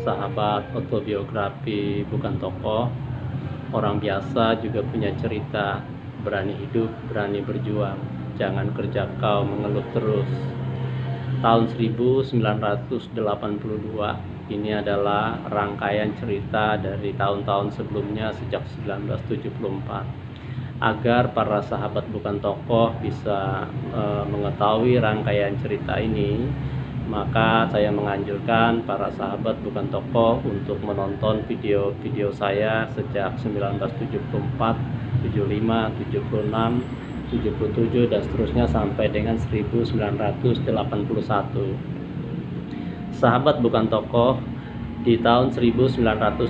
sahabat autobiografi bukan tokoh, orang biasa juga punya cerita, berani hidup, berani berjuang, jangan kerja kau mengeluh terus. Tahun 1982, ini adalah rangkaian cerita dari tahun-tahun sebelumnya sejak 1974. Agar para sahabat bukan tokoh bisa mengetahui rangkaian cerita ini, maka saya menganjurkan para sahabat bukan tokoh untuk menonton video-video saya sejak 1974, 75, 76, 77 dan seterusnya sampai dengan 1981. Sahabat bukan tokoh, di tahun 1982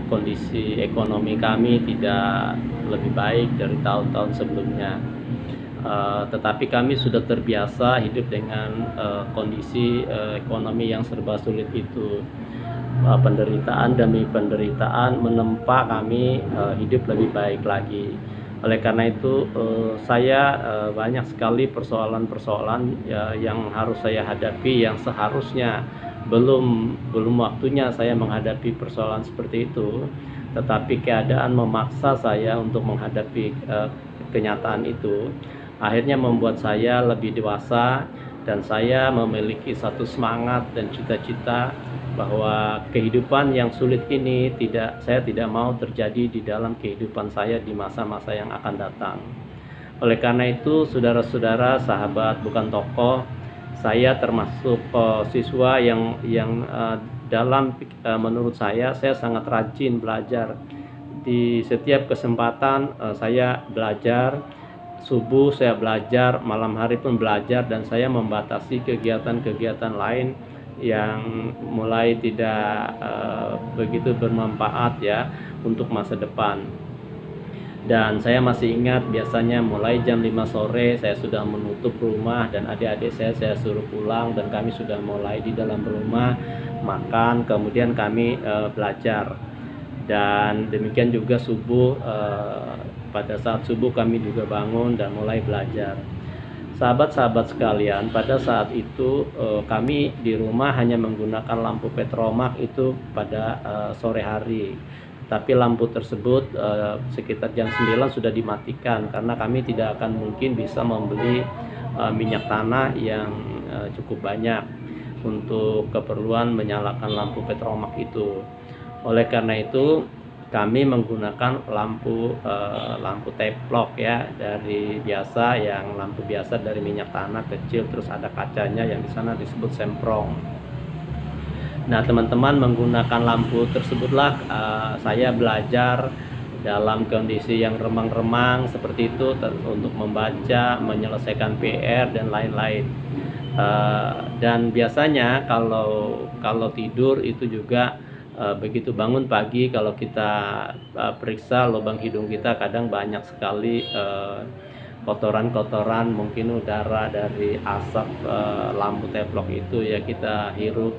kondisi ekonomi kami tidak lebih baik dari tahun-tahun sebelumnya. Tetapi kami sudah terbiasa hidup dengan kondisi ekonomi yang serba sulit itu. Penderitaan demi penderitaan menempa kami hidup lebih baik lagi. Oleh karena itu saya banyak sekali persoalan-persoalan yang harus saya hadapi, yang seharusnya belum waktunya saya menghadapi persoalan seperti itu, tetapi keadaan memaksa saya untuk menghadapi kenyataan itu. Akhirnya membuat saya lebih dewasa dan saya memiliki satu semangat dan cita-cita bahwa kehidupan yang sulit ini saya tidak mau terjadi di dalam kehidupan saya di masa-masa yang akan datang. Oleh karena itu, saudara-saudara, sahabat bukan tokoh, saya termasuk siswa yang menurut saya sangat rajin belajar. Di setiap kesempatan saya belajar. Subuh saya belajar, malam hari pun belajar, dan saya membatasi kegiatan-kegiatan lain yang mulai tidak begitu bermanfaat ya untuk masa depan. Dan saya masih ingat biasanya mulai jam 5 sore saya sudah menutup rumah dan adik-adik saya suruh pulang, dan kami sudah mulai di dalam rumah makan, kemudian kami belajar. Dan demikian juga subuh, pada saat subuh kami juga bangun dan mulai belajar. Sahabat-sahabat sekalian, pada saat itu kami di rumah hanya menggunakan lampu petromak itu pada sore hari. Tapi lampu tersebut sekitar jam 9 sudah dimatikan karena kami tidak akan mungkin bisa membeli minyak tanah yang cukup banyak untuk keperluan menyalakan lampu petromak itu. Oleh karena itu kami menggunakan lampu teplok ya, dari lampu biasa dari minyak tanah kecil, terus ada kacanya yang di sana disebut semprong. Nah, teman-teman, menggunakan lampu tersebutlah saya belajar dalam kondisi yang remang-remang seperti itu untuk membaca, menyelesaikan PR dan lain-lain. Dan biasanya kalau tidur itu juga begitu bangun pagi, kalau kita periksa lubang hidung kita kadang banyak sekali kotoran-kotoran, mungkin udara dari asap lampu teplok itu ya kita hirup.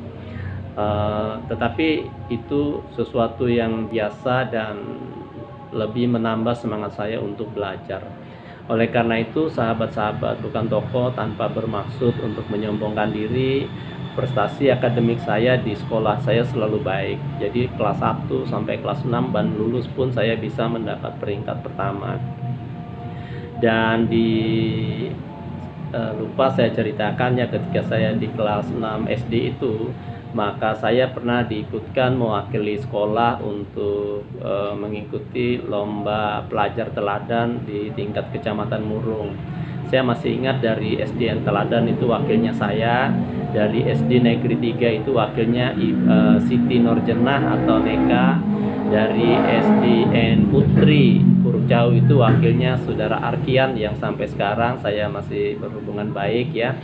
Tetapi itu sesuatu yang biasa dan lebih menambah semangat saya untuk belajar. Oleh karena itu, sahabat-sahabat bukan tokoh, tanpa bermaksud untuk menyombongkan diri, prestasi akademik saya di sekolah saya selalu baik. Jadi kelas 1 sampai kelas 6 dan lulus pun saya bisa mendapat peringkat pertama. Dan lupa saya ceritakannya, ketika saya di kelas 6 SD itu, maka saya pernah diikutkan mewakili sekolah untuk mengikuti lomba pelajar teladan di tingkat kecamatan Murung. Saya masih ingat dari SDN Teladan itu wakilnya saya, dari SD Negeri 3 itu wakilnya Siti Norjenah atau Neka, dari SDN Putri Huruf Jauh itu wakilnya Saudara Arkian yang sampai sekarang saya masih berhubungan baik ya.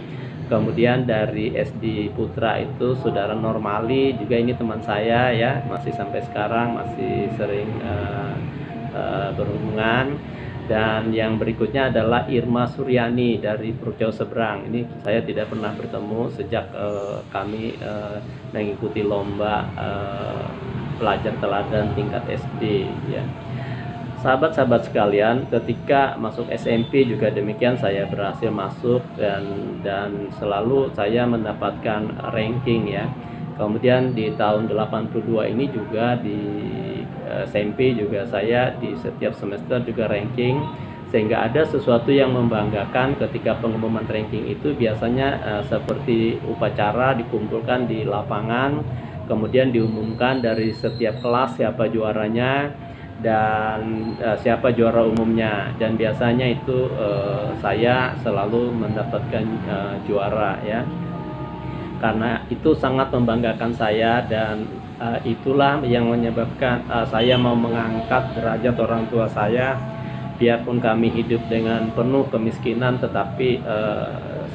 Kemudian dari SD Putra itu Saudara Normali, juga ini teman saya ya, masih sampai sekarang masih sering berhubungan. Dan yang berikutnya adalah Irma Suryani dari Huruf Jauh Seberang. Ini saya tidak pernah bertemu sejak kami mengikuti lomba pelajar teladan tingkat SD ya. Sahabat-sahabat sekalian, ketika masuk SMP juga demikian, saya berhasil masuk dan selalu saya mendapatkan ranking ya. Kemudian di tahun 82 ini juga di SMP juga saya di setiap semester juga ranking, sehingga ada sesuatu yang membanggakan ketika pengumuman ranking itu biasanya seperti upacara dikumpulkan di lapangan, kemudian diumumkan dari setiap kelas siapa juaranya dan siapa juara umumnya, dan biasanya itu saya selalu mendapatkan juara ya, karena itu sangat membanggakan saya, dan itulah yang menyebabkan saya mau mengangkat derajat orang tua saya. Biarpun kami hidup dengan penuh kemiskinan, tetapi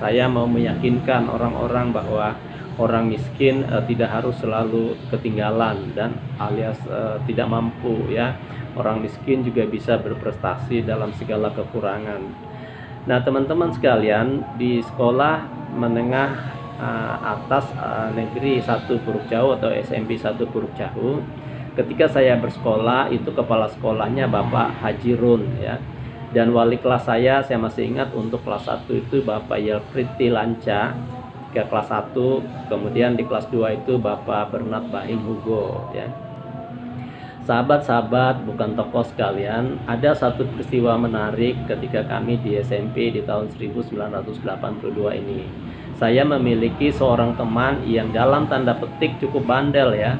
saya mau meyakinkan orang-orang bahwa orang miskin tidak harus selalu ketinggalan dan alias tidak mampu ya. Orang miskin juga bisa berprestasi dalam segala kekurangan. Nah, teman-teman sekalian, di sekolah menengah atas negeri 1 Puruk Jauh atau SMP 1 Puruk Jauh, ketika saya bersekolah itu kepala sekolahnya Bapak Haji Run ya. Dan wali kelas saya masih ingat, untuk kelas 1 itu Bapak Yelfriti Lanca ke kelas 1, kemudian di kelas 2 itu Bapak Bernard Bahing Hugo ya. Sahabat-sahabat, bukan tokoh sekalian, ada satu peristiwa menarik ketika kami di SMP di tahun 1982 ini. Saya memiliki seorang teman yang dalam tanda petik cukup bandel ya.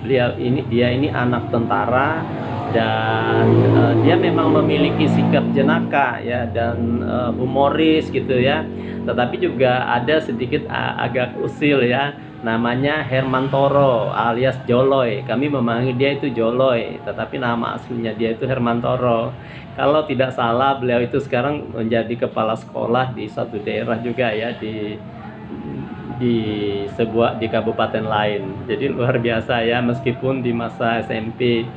Dia ini anak tentara, dan dia memang memiliki sikap jenaka ya, dan humoris gitu ya. Tetapi juga ada sedikit agak usil ya. Namanya Hermantoro alias Joloy. Kami memanggil dia itu Joloy, tetapi nama aslinya dia itu Hermantoro. Kalau tidak salah, beliau itu sekarang menjadi kepala sekolah di satu daerah juga ya, di kabupaten lain. Jadi luar biasa ya, meskipun di masa SMP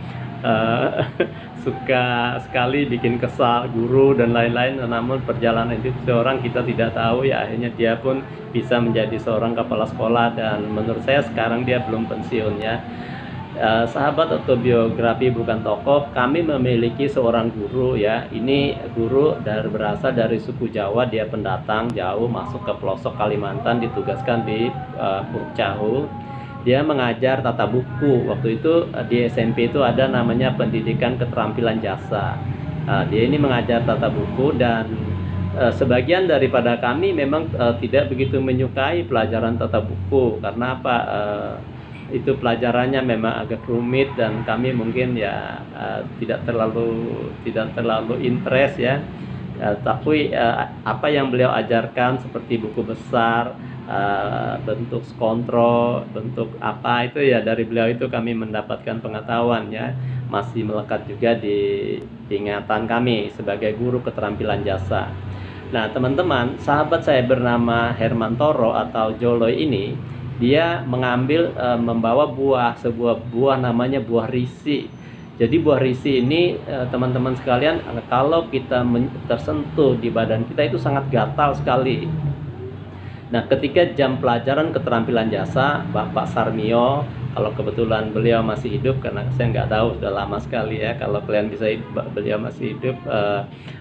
suka sekali bikin kesal guru dan lain-lain, namun perjalanan itu seorang kita tidak tahu ya, akhirnya dia pun bisa menjadi seorang kepala sekolah, dan menurut saya sekarang dia belum pensiun ya. Sahabat autobiografi bukan tokoh, kami memiliki seorang guru ya. Ini guru berasal dari suku Jawa, dia pendatang jauh masuk ke pelosok Kalimantan, ditugaskan di Puruk Jauh. Dia mengajar tata buku. Waktu itu di SMP itu ada namanya pendidikan keterampilan jasa. Dia ini mengajar tata buku, dan sebagian daripada kami memang tidak begitu menyukai pelajaran tata buku. Karena apa? Itu pelajarannya memang agak rumit, dan kami mungkin ya tidak terlalu interest ya. Tapi apa yang beliau ajarkan seperti buku besar, bentuk kontrol, bentuk apa itu ya, dari beliau itu kami mendapatkan pengetahuan ya, masih melekat juga di ingatan kami sebagai guru keterampilan jasa. Nah, teman-teman, sahabat saya bernama Hermantoro atau Joloy ini, dia membawa sebuah buah namanya buah risi. Jadi buah risi ini teman-teman sekalian, kalau kita tersentuh di badan kita itu sangat gatal sekali. Nah, ketika jam pelajaran keterampilan jasa, Bapak Sarmio, kalau kebetulan beliau masih hidup, karena saya nggak tahu, sudah lama sekali ya, kalau kalian bisa beliau masih hidup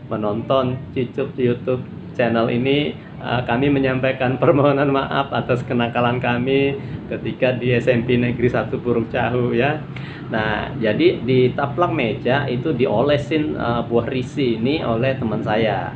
menonton YouTube channel ini, kami menyampaikan permohonan maaf atas kenakalan kami ketika di SMP Negeri 1 Puruk Jauh ya. Nah, jadi di taplak meja itu diolesin buah risi ini oleh teman saya.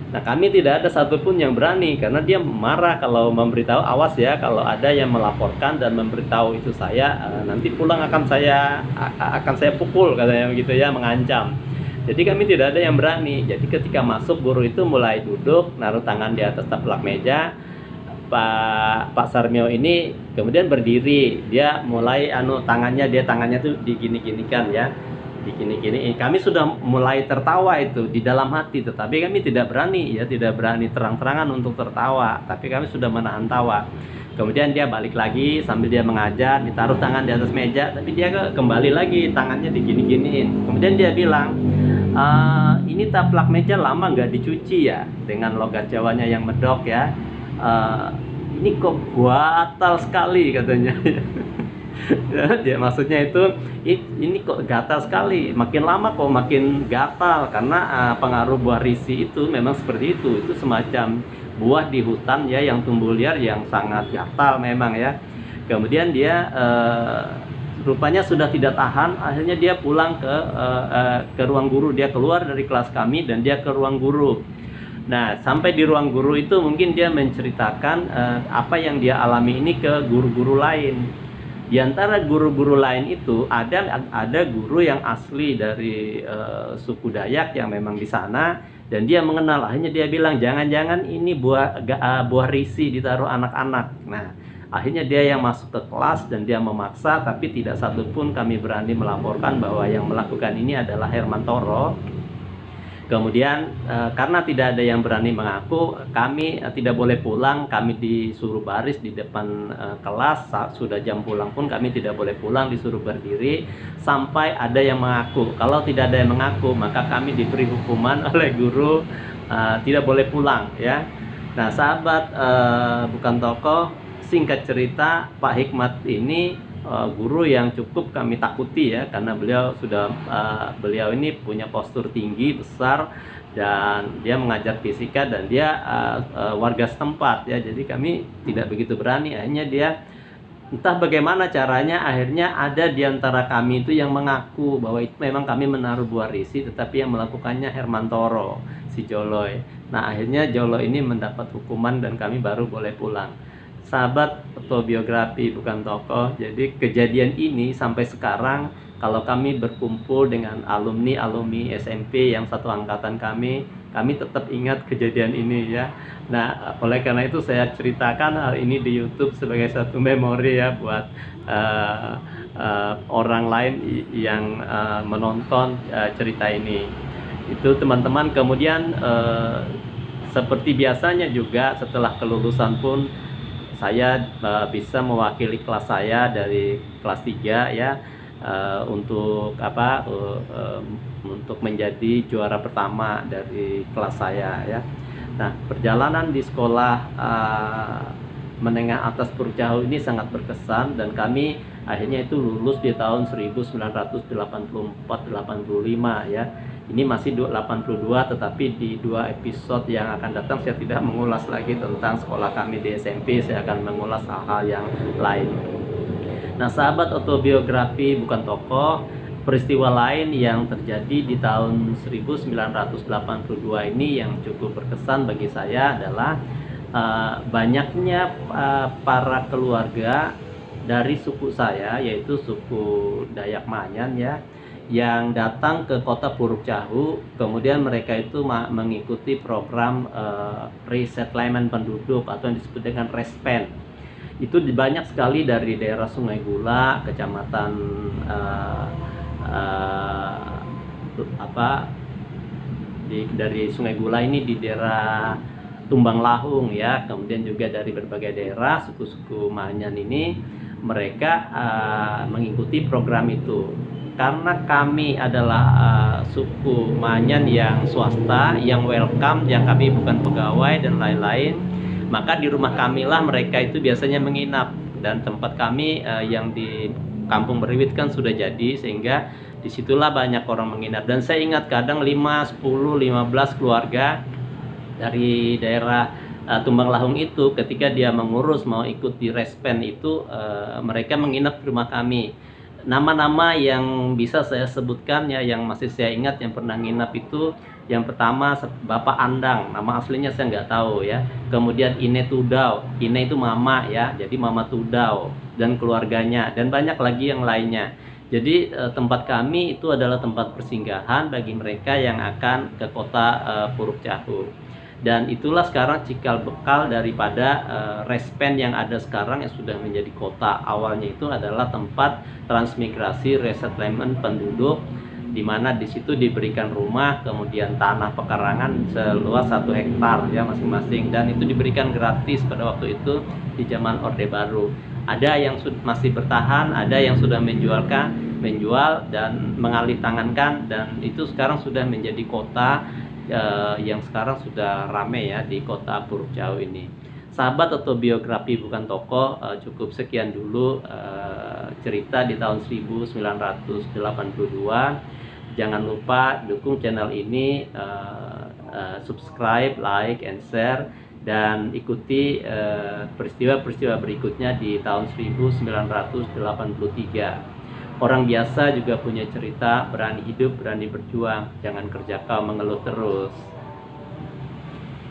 Nah, kami tidak ada satupun yang berani, karena dia marah kalau memberitahu, awas ya kalau ada yang melaporkan dan memberitahu itu saya, nanti pulang akan saya pukul, katanya begitu ya, mengancam. Jadi kami tidak ada yang berani. Jadi ketika masuk, guru itu mulai duduk, naruh tangan di atas taplak meja. Pak Sarmio ini kemudian berdiri, dia mulai tangannya tuh digini-ginikan ya, digini-gini. Kami sudah mulai tertawa itu di dalam hati, tetapi kami tidak berani terang-terangan untuk tertawa, tapi kami sudah menahan tawa. Kemudian dia balik lagi sambil dia mengajar, ditaruh tangan di atas meja, tapi dia kembali lagi tangannya digini-giniin. Kemudian dia bilang, ini taplak meja lama nggak dicuci ya, dengan logat Jawanya yang medok ya. Ini kok gatal sekali, katanya. Ya, dia maksudnya itu ini kok gatal sekali, makin lama kok makin gatal karena pengaruh buah risi itu memang seperti itu semacam buah di hutan ya yang tumbuh liar yang sangat gatal memang ya. Kemudian dia rupanya sudah tidak tahan, akhirnya dia pulang ke ruang guru, dia keluar dari kelas kami dan dia ke ruang guru. Nah, sampai di ruang guru itu mungkin dia menceritakan apa yang dia alami ini ke guru-guru lain. Di antara guru-guru lain itu ada guru yang asli dari suku Dayak yang memang di sana dan dia mengenal. Akhirnya dia bilang jangan-jangan ini buah risi ditaruh anak-anak. Nah, akhirnya dia yang masuk ke kelas dan dia memaksa, tapi tidak satupun kami berani melaporkan bahwa yang melakukan ini adalah Hermantoro. Kemudian karena tidak ada yang berani mengaku, kami tidak boleh pulang, kami disuruh baris di depan kelas, sudah jam pulang pun kami tidak boleh pulang, disuruh berdiri sampai ada yang mengaku. Kalau tidak ada yang mengaku, maka kami diberi hukuman oleh guru tidak boleh pulang ya. Nah, sahabat bukan tokoh, singkat cerita Pak Hikmat ini guru yang cukup kami takuti ya, karena beliau ini punya postur tinggi besar dan dia mengajar fisika dan dia warga setempat ya, jadi kami tidak begitu berani. Akhirnya dia entah bagaimana caranya, akhirnya ada di antara kami itu yang mengaku bahwa itu memang kami menaruh buah risi, tetapi yang melakukannya Hermantoro, si Joloy. Nah, akhirnya Joloy ini mendapat hukuman dan kami baru boleh pulang. Sahabat autobiografi bukan tokoh, jadi kejadian ini sampai sekarang kalau kami berkumpul dengan alumni SMP yang satu angkatan kami tetap ingat kejadian ini ya. Nah, oleh karena itu saya ceritakan hal ini di YouTube sebagai satu memori ya buat orang lain yang menonton cerita ini. Itu teman-teman. Kemudian seperti biasanya juga setelah kelulusan pun saya bisa mewakili kelas saya dari kelas 3 ya, untuk untuk menjadi juara pertama dari kelas saya ya. Nah, perjalanan di sekolah menengah atas Puruk Cahu ini sangat berkesan dan kami akhirnya itu lulus di tahun 1984-85 ya. Ini masih 82, tetapi di 2 episode yang akan datang saya tidak mengulas lagi tentang sekolah kami di SMP, saya akan mengulas hal-hal yang lain. Nah, sahabat autobiografi bukan tokoh, peristiwa lain yang terjadi di tahun 1982 ini yang cukup berkesan bagi saya adalah banyaknya para keluarga dari suku saya, yaitu suku Dayak Manyan ya, yang datang ke kota Puruk Cahu. Kemudian mereka itu mengikuti program resettlement penduduk atau yang disebut dengan RESPEN. Itu banyak sekali dari daerah Sungai Gula, kecamatan dari Sungai Gula ini di daerah Tumbang Lahung ya, kemudian juga dari berbagai daerah suku-suku Manyan ini mereka mengikuti program itu. Karena kami adalah suku Manyan yang swasta, yang welcome, yang kami bukan pegawai dan lain-lain, maka di rumah kamilah mereka itu biasanya menginap, dan tempat kami yang di Kampung Beriwit kan sudah jadi, sehingga disitulah banyak orang menginap. Dan saya ingat kadang 5, 10, 15 keluarga dari daerah Tumbang Lahung itu ketika dia mengurus mau ikut di RESPEN itu mereka menginap di rumah kami. Nama-nama yang bisa saya sebutkan ya, yang masih saya ingat yang pernah nginap itu, yang pertama Bapak Andang, nama aslinya saya nggak tahu ya. Kemudian Ine Tudau, Ine itu mama ya, jadi Mama Tudau dan keluarganya, dan banyak lagi yang lainnya. Jadi tempat kami itu adalah tempat persinggahan bagi mereka yang akan ke kota Puruk Cahu. Dan itulah sekarang cikal bakal daripada RESPEN yang ada sekarang yang sudah menjadi kota. Awalnya itu adalah tempat transmigrasi resettlement penduduk, di mana di situ diberikan rumah, kemudian tanah pekarangan seluas 1 hektar ya masing-masing, dan itu diberikan gratis pada waktu itu di zaman Orde Baru. Ada yang masih bertahan, ada yang sudah menjual dan mengalih tangankan, dan itu sekarang sudah menjadi kota yang sekarang sudah rame ya di kota Puruk Cahu ini. Sahabat autobiografi bukan tokoh, cukup sekian dulu cerita di tahun 1982. Jangan lupa dukung channel ini, subscribe, like, and share, dan ikuti peristiwa-peristiwa berikutnya di tahun 1983. Orang biasa juga punya cerita, berani hidup, berani berjuang, jangan kerja kau mengeluh terus.